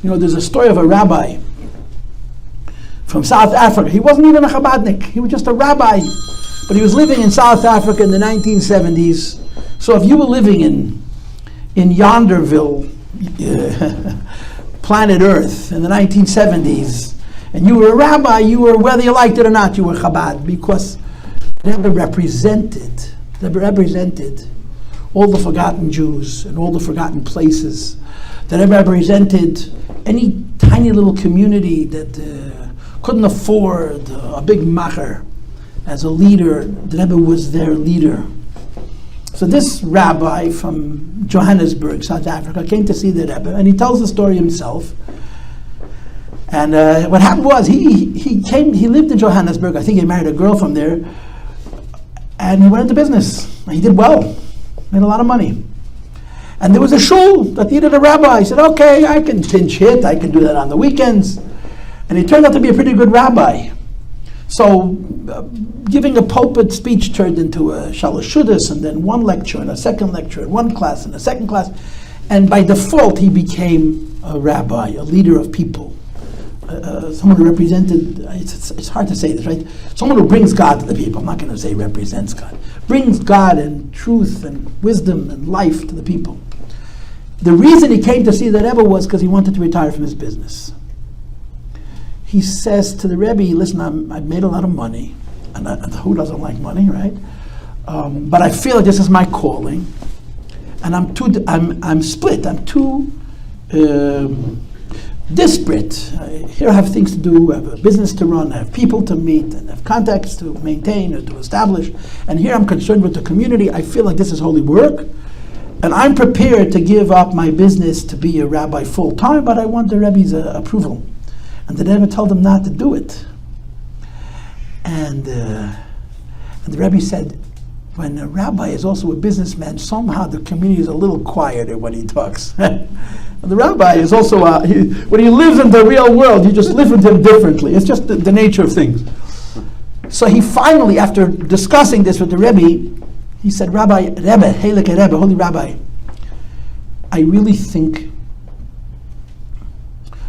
There's a story of a rabbi from South Africa. He wasn't even a Chabadnik. He was just a rabbi. But he was living in South Africa in the 1970s. So if you were living in Yonderville, planet Earth, in the 1970s, and you were a rabbi, you were, whether you liked it or not, you were Chabad, because the Rebbe represented all the forgotten Jews and all the forgotten places. The Rebbe represented any tiny little community that couldn't afford a big macher. As a leader, the Rebbe was their leader. So this rabbi from Johannesburg, South Africa, came to see the Rebbe, and he tells the story himself. And what happened was he lived in Johannesburg. I think he married a girl from there, and he went into business. He did well, made a lot of money. And there was a shul that needed a rabbi. He said, okay, I can pinch hit, I can do that on the weekends. And he turned out to be a pretty good rabbi. So giving a pulpit speech turned into a shalosh shudis, and then one lecture and a second lecture, and one class and a second class. And by default, he became a rabbi, a leader of people. Someone who represented, it's hard to say this, right? Someone who brings God to the people. I'm not going to say represents God. Brings God and truth and wisdom and life to the people. The reason he came to see the Rebbe was because he wanted to retire from his business. He says to the Rebbe, listen, I've made a lot of money, and who doesn't like money, right? But I feel like this is my calling, and I'm split. I'm too disparate. Here I have things to do, I have a business to run, I have people to meet, and I have contacts to maintain or to establish. And here I'm concerned with the community. I feel like this is holy work, and I'm prepared to give up my business to be a rabbi full time, but I want the Rebbe's approval. And the Rebbe told him not to do it. And the Rebbe said, when a rabbi is also a businessman, somehow the community is a little quieter when he talks. The rabbi is also, when he lives in the real world, you just live with him differently. It's just the nature of things. So he finally, after discussing this with the Rebbe, he said, Rebbe, Holy Rabbi, I really think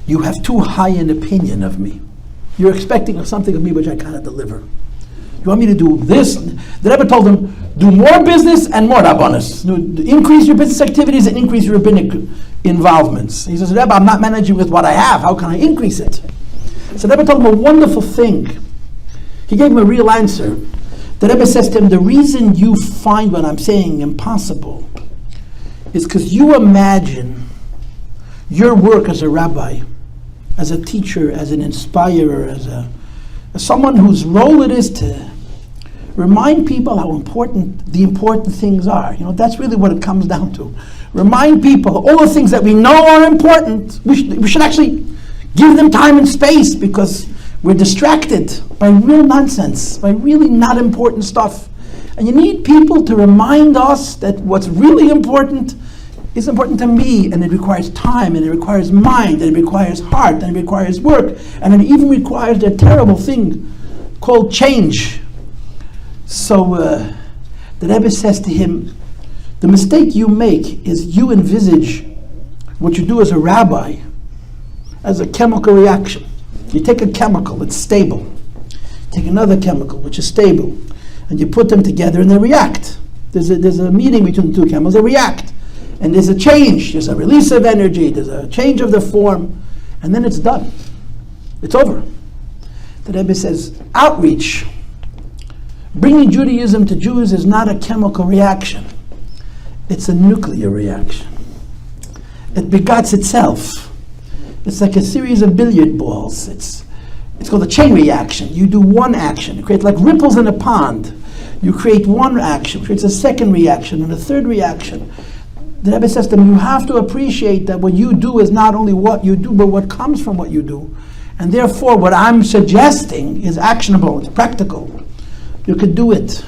you have too high an opinion of me. You're expecting something of me which I cannot deliver. You want me to do this? The Rebbe told him, do more business and more rabbanos. Increase your business activities and increase your rabbinic involvements. He says, Rebbe, I'm not managing with what I have. How can I increase it? So the Rebbe told him a wonderful thing. He gave him a real answer. The Rebbe says to him, the reason you find what I'm saying impossible is because you imagine your work as a rabbi, as a teacher, as an inspirer, as someone whose role it is to remind people how important the important things are. That's really what it comes down to. Remind people all the things that we know are important. We should actually give them time and space, because we're distracted by real nonsense, by really not important stuff. And you need people to remind us that what's really important is important to me, and it requires time, and it requires mind, and it requires heart, and it requires work, and it even requires the terrible thing called change. So the Rebbe says to him, the mistake you make is you envisage what you do as a rabbi as a chemical reaction. You take a chemical, it's stable. Take another chemical, which is stable, and you put them together and they react. There's a meeting between the two chemicals, they react. And there's a change, there's a release of energy, there's a change of the form, and then it's done. It's over. The Rebbe says, outreach, bringing Judaism to Jews is not a chemical reaction. It's a nuclear reaction. It begots itself. It's like a series of billiard balls. It's called a chain reaction. You do one action. You create like ripples in a pond. You create one action, creates a second reaction and a third reaction. The Rebbe says to them, you have to appreciate that what you do is not only what you do, but what comes from what you do. And therefore, what I'm suggesting is actionable, it's practical. You could do it.